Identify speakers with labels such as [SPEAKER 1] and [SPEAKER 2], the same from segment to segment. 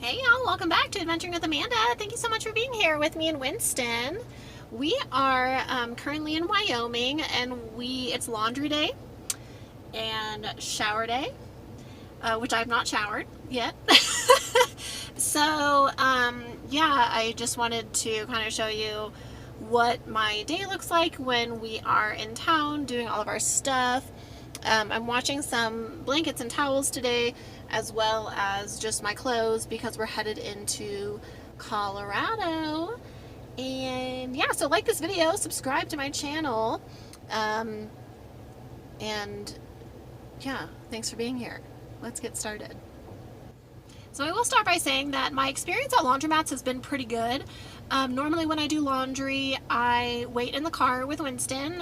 [SPEAKER 1] Hey y'all, welcome back to Adventuring with Amanda. Thank you so much for being here with me in Winston. We are currently in Wyoming and it's laundry day and shower day, which I've not showered yet. So yeah, I just wanted to kind of show you what my day looks like when we are in town doing all of our stuff. I'm washing some blankets and towels today, as well as just my clothes, because we're headed into Colorado. And yeah, so like this video, subscribe to my channel, and yeah, thanks for being here. Let's get started. So I will start by saying that my experience at laundromats has been pretty good. Normally when I do laundry, I wait in the car with Winston.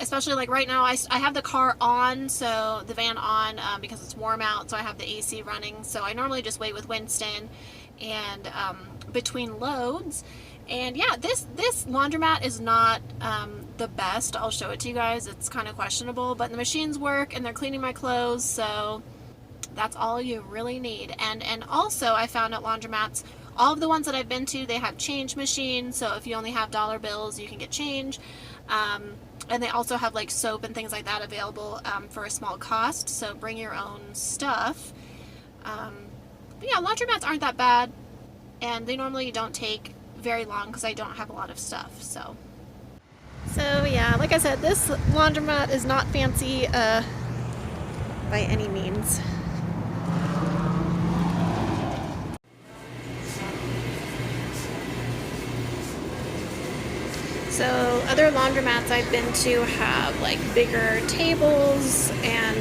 [SPEAKER 1] Especially like right now, I have the car on, so the van on, because it's warm out, so I have the AC running. So I normally just wait with Winston and between loads. And yeah, this laundromat is not the best. I'll show it to you guys. It's kind of questionable, but the machines work and they're cleaning my clothes, so that's all you really need. And also I found at laundromats, all of the ones that I've been to, they have change machines, so if you only have dollar bills, you can get change. And they also have like soap and things like that available for a small cost, so bring your own stuff. But yeah, laundromats aren't that bad, and they normally don't take very long because I don't have a lot of stuff. So yeah, like I said, this laundromat is not fancy by any means. So other laundromats I've been to have like bigger tables and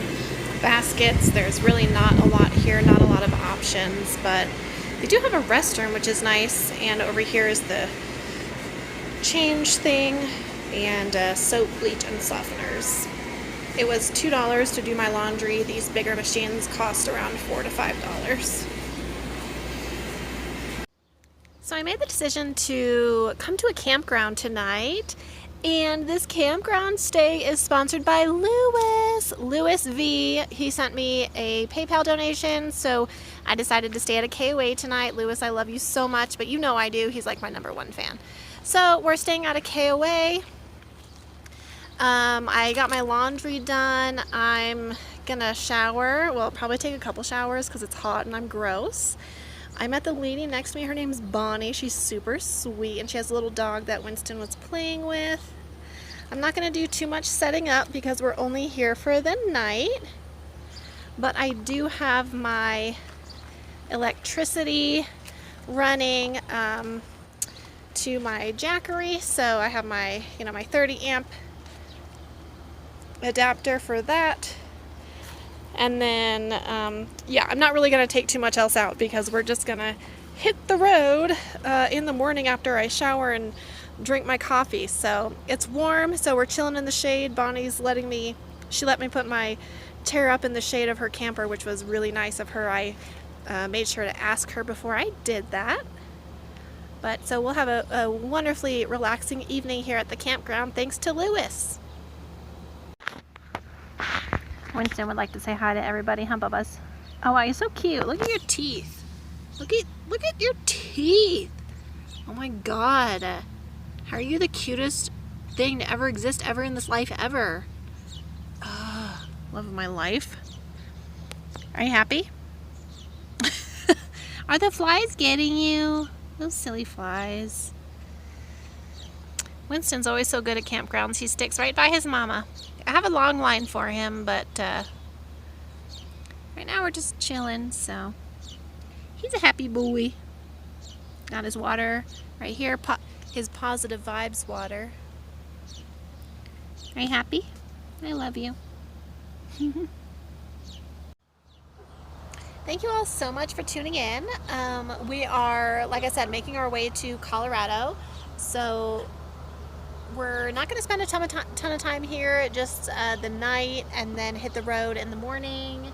[SPEAKER 1] baskets. There's really not a lot here, not a lot of options, but they do have a restroom, which is nice. And over here is the change thing and soap, bleach, and softeners. It was $2 to do my laundry. These bigger machines cost around $4 to $5. So I made the decision to come to a campground tonight, and this campground stay is sponsored by Lewis V. He sent me a PayPal donation, so I decided to stay at a KOA tonight. Lewis, I love you so much, but you know I do. He's like my #1 fan. So we're staying at a KOA. I got my laundry done. I'm gonna shower. Well, probably take a couple showers because it's hot and I'm gross. I met the lady next to me. Her name's Bonnie. She's super sweet, and she has a little dog that Winston was playing with. I'm not going to do too much setting up because we're only here for the night, but I do have my electricity running to my Jackery, so I have my, my 30 amp adapter for that. And then, yeah, I'm not really going to take too much else out because we're just going to hit the road in the morning after I shower and drink my coffee. So it's warm, so we're chilling in the shade. Bonnie's she let me put my chair up in the shade of her camper, which was really nice of her. I made sure to ask her before I did that. But so we'll have a wonderfully relaxing evening here at the campground, thanks to Lewis. Winston would like to say hi to everybody, huh, Bubba's? Oh wow, you're so cute. Look at your teeth. Look at your teeth. Oh my god. How are you the cutest thing to ever exist ever in this life ever? Love of my life. Are you happy? Are the flies getting you? Those silly flies. Winston's always so good at campgrounds. He sticks right by his mama. I have a long line for him, but right now we're just chilling, so he's a happy boy. Got his water right here, his positive vibes water. Are you happy? I love you. Thank you all so much for tuning in. We are, like I said, making our way to Colorado, so we're not going to spend a ton of time here, just the night, and then hit the road in the morning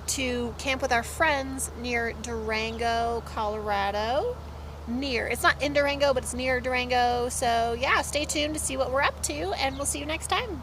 [SPEAKER 1] to camp with our friends near Durango, Colorado. It's not in Durango, but it's near Durango. So yeah, stay tuned to see what we're up to, and we'll see you next time.